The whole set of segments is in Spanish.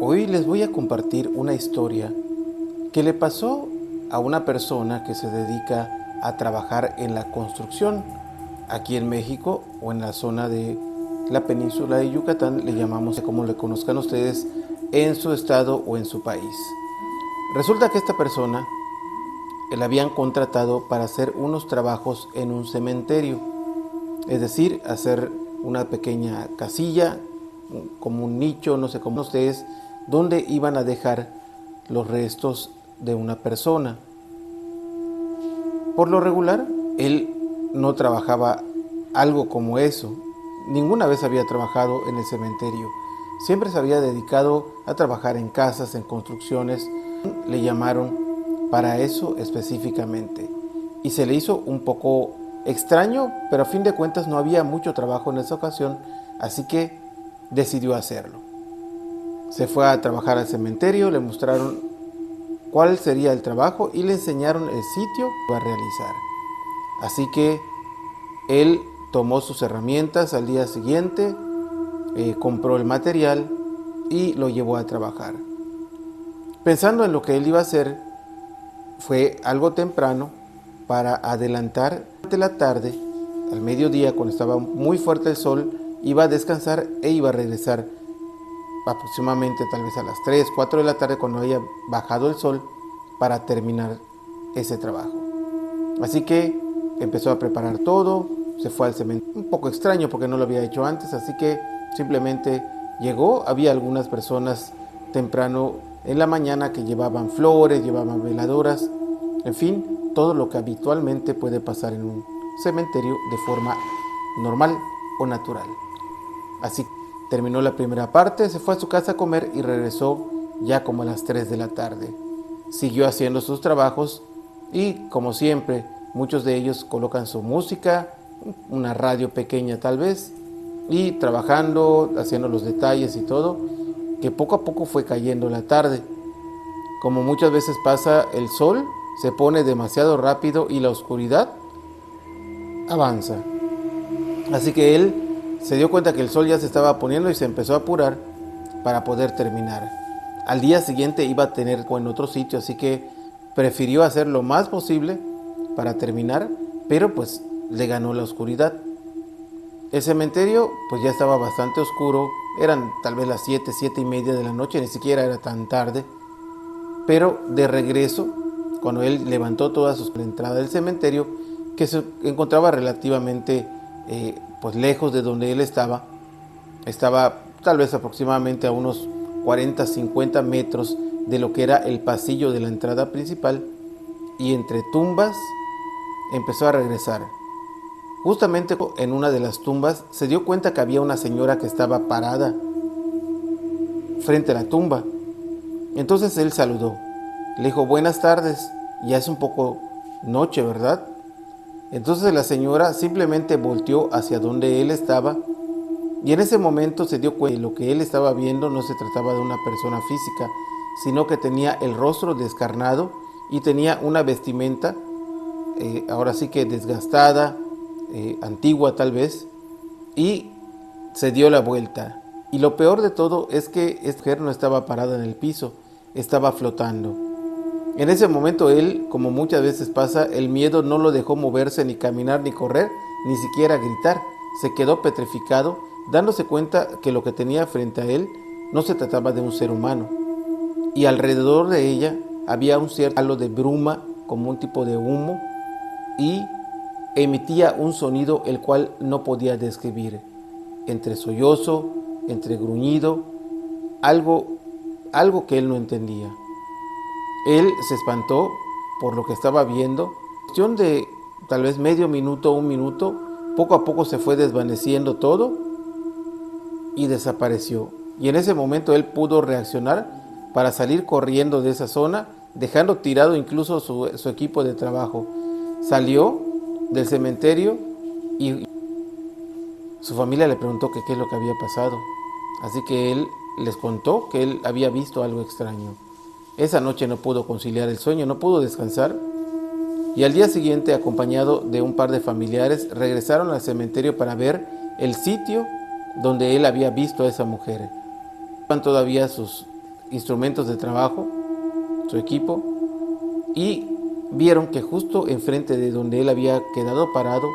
Hoy les voy a compartir una historia que le pasó a una persona que se dedica a trabajar en la construcción. Aquí en México o en la zona de la península de Yucatán le llamamos como le conozcan ustedes en su estado o en su país. Resulta que esta persona la habían contratado para hacer unos trabajos en un cementerio, es decir, hacer una pequeña casilla, como un nicho, no sé cómo ustedes, donde iban a dejar los restos de una persona. Por lo regular, él no trabajaba algo como eso. Ninguna vez había trabajado en el cementerio. Siempre se había dedicado a trabajar en casas, en construcciones. Le llamaron para eso específicamente. Y se le hizo un poco extraño, pero a fin de cuentas no había mucho trabajo en esa ocasión, así que decidió hacerlo. Se fue a trabajar al cementerio, le mostraron cuál sería el trabajo y le enseñaron el sitio que iba a realizar. Así que él tomó sus herramientas al día siguiente, compró el material y lo llevó a trabajar. Pensando en lo que él iba a hacer, fue algo temprano para adelantar de la tarde, al mediodía, cuando estaba muy fuerte el sol, iba a descansar e iba a regresar aproximadamente tal vez a las 3, 4 de la tarde cuando haya bajado el sol para terminar ese trabajo. Así que empezó a preparar todo, se fue al cementerio, un poco extraño porque no lo había hecho antes, así que simplemente llegó. Había algunas personas temprano en la mañana que llevaban flores, llevaban veladoras, en fin, todo lo que habitualmente puede pasar en un cementerio de forma normal o natural. Así terminó la primera parte, se fue a su casa a comer y regresó ya como a las 3 de la tarde. Siguió haciendo sus trabajos y, como siempre, muchos de ellos colocan su música, una radio pequeña tal vez, y trabajando, haciendo los detalles y todo, que poco a poco fue cayendo la tarde. Como muchas veces pasa, el sol se pone demasiado rápido y la oscuridad avanza. Así que él se dio cuenta que el sol ya se estaba poniendo y se empezó a apurar para poder terminar. Al día siguiente iba a tener en otro sitio, así que prefirió hacer lo más posible para terminar, pero pues le ganó la oscuridad. El cementerio pues ya estaba bastante oscuro, eran tal vez las 7, 7:30 de la noche, ni siquiera era tan tarde, pero de regreso, cuando él levantó toda su entrada del cementerio, que se encontraba relativamente pues lejos de donde él estaba tal vez aproximadamente a unos 40, 50 metros de lo que era el pasillo de la entrada principal, y entre tumbas empezó a regresar. Justamente en una de las tumbas se dio cuenta que había una señora que estaba parada frente a la tumba. Entonces él saludó, le dijo buenas tardes, ya es un poco noche, ¿verdad? Entonces la señora simplemente volteó hacia donde él estaba y en ese momento se dio cuenta que lo que él estaba viendo no se trataba de una persona física, sino que tenía el rostro descarnado y tenía una vestimenta, ahora sí que desgastada, antigua tal vez, y se dio la vuelta. Y lo peor de todo es que esta mujer no estaba parada en el piso, estaba flotando. En ese momento él, como muchas veces pasa, el miedo no lo dejó moverse, ni caminar, ni correr, ni siquiera gritar. Se quedó petrificado, dándose cuenta que lo que tenía frente a él no se trataba de un ser humano. Y alrededor de ella había un cierto halo de bruma, como un tipo de humo, y emitía un sonido el cual no podía describir. Entre sollozo, entre gruñido, algo que él no entendía. Él se espantó por lo que estaba viendo. En cuestión de tal vez medio minuto, un minuto, poco a poco se fue desvaneciendo todo y desapareció. Y en ese momento él pudo reaccionar para salir corriendo de esa zona, dejando tirado incluso su equipo de trabajo. Salió del cementerio y su familia le preguntó que qué es lo que había pasado. Así que él les contó que él había visto algo extraño. Esa noche no pudo conciliar el sueño, no pudo descansar, y al día siguiente, acompañado de un par de familiares, regresaron al cementerio para ver el sitio donde él había visto a esa mujer. Estaban todavía sus instrumentos de trabajo, su equipo, y vieron que justo enfrente de donde él había quedado parado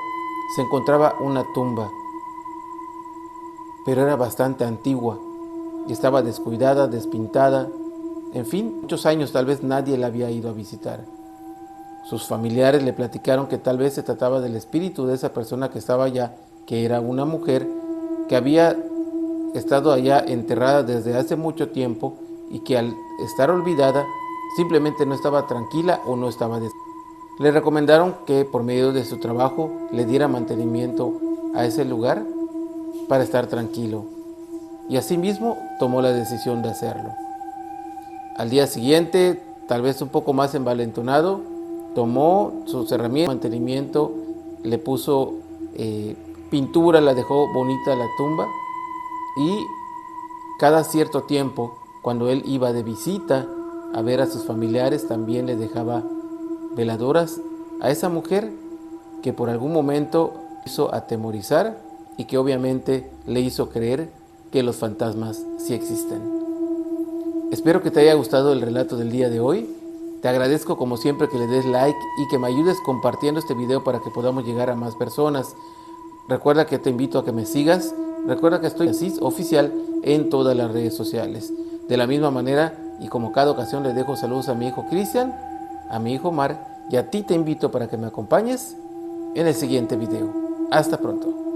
se encontraba una tumba, pero era bastante antigua y estaba descuidada, despintada, en fin, muchos años tal vez nadie la había ido a visitar. Sus familiares le platicaron que tal vez se trataba del espíritu de esa persona que estaba allá, que era una mujer que había estado allá enterrada desde hace mucho tiempo y que al estar olvidada simplemente no estaba tranquila o no estaba Le recomendaron que por medio de su trabajo le diera mantenimiento a ese lugar para estar tranquilo, y asimismo tomó la decisión de hacerlo. Al día siguiente, tal vez un poco más envalentonado, tomó sus herramientas de mantenimiento, le puso pintura, la dejó bonita la tumba, y cada cierto tiempo, cuando él iba de visita a ver a sus familiares, también le dejaba veladoras a esa mujer que por algún momento hizo atemorizar y que obviamente le hizo creer que los fantasmas sí existen. Espero que te haya gustado el relato del día de hoy. Te agradezco como siempre que le des like y que me ayudes compartiendo este video para que podamos llegar a más personas. Recuerda que te invito a que me sigas. Recuerda que estoy así oficial en todas las redes sociales. De la misma manera, y como cada ocasión, le dejo saludos a mi hijo Cristian, a mi hijo Omar, y a ti te invito para que me acompañes en el siguiente video. Hasta pronto.